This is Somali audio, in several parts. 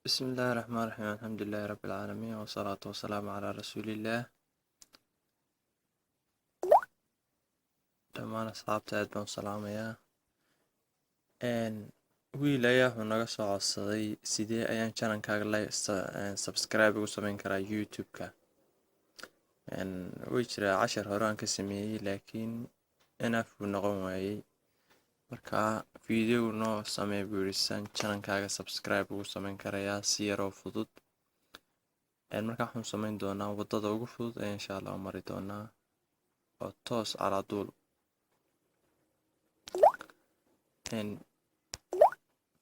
بسم الله الرحمن الرحيم الحمد لله رب العالمين والصلاة والسلام على رسول الله dhammaan asxaabta aad baan u salaamayaa wiil ayaa wuxuu naga soo codsaday sidee ayaan channelkaaga subscribe ugu samayn karaa youtube-ka way jiraa cashar hore aan ka sameeyey laakiin enough buu noqon waayey marka video noo samee buu yidhi san channelkaaga subscribe ugu samayn karayaa si yaroo fudud marka waxaan samayn doonaa waddada ugu fudud ee insha Allah u mari doonaa oo toos calaa duul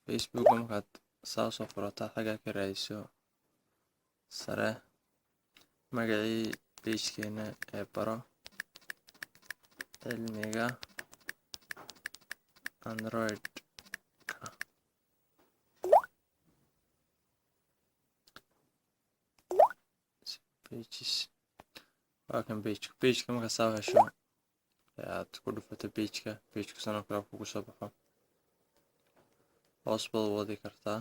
Facebook markaad saa soo furataa xaggaa ka raadiso sare magacii pagekeena ee baro cilmiga android-ka pages waa kan pageka markaad saa hesho aad ku dhufato pageka sanoo kale kugu soo baxo hoos baad wadi kartaa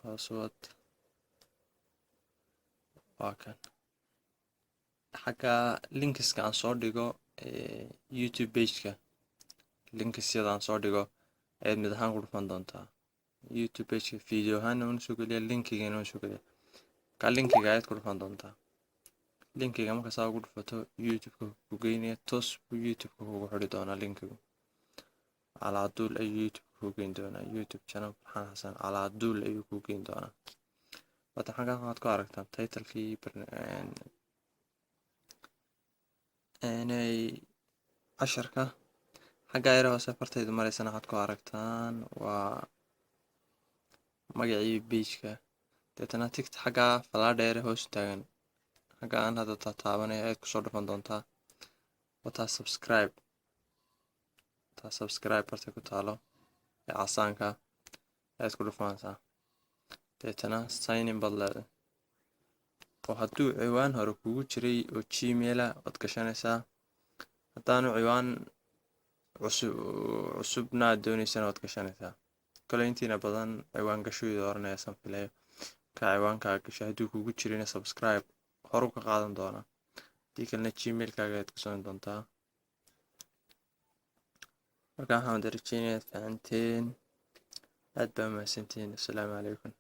hoos wad waa kan xagga linkiska aan soo dhigo youtube pageka linkisyada aan soo dhigo ayaad mid ahaan ku dhufan doontaa youtube pageka video ahaana una soo geliya linkigana una soo geliya ka linkiga ayaad ku dhufan doontaa linkiga marka saa ugu dhufato youtube-ka ku geynaya toos buu youtube-ka kugu xidhi doonaa linkigu calaa duul ayuu youtube kuu geyn doonaa youtube channel farhan hassan calaa duul ayuu kuu geyn doonaa wata xaggan waxaad ku aragtaan titlekii casharka xaggaa yara hoose fartaydu maraysana waxaad ku aragtaan waa magacii pageka deetana tigta xaggaa falaadheere hoos taagan xagga aan hadda taabanaya ayaad kusoo dhufan doontaa wataa subscribe bartay ku taalo ee casaanka ayaad ku dhufanaysaa deetana sign in baad leedahay oo hadduu ciwaan hore kugu jiray oo gmaila waad gashanaysaa haddaanu ciwaan cusubna aad doonaysana waad gashanaysaa kale intiina badan ciwaan gashooyda oranaya san filayo ka ciwaankaaga gashay hadduu kugu jirayna subscribe horu ka qaadan doonaa haddii kalena gmailkaaga ayaad ku samayn doontaa marka waxaan rajeynaya fahanteen aad baa mahadsantihiin assalaamu calaykum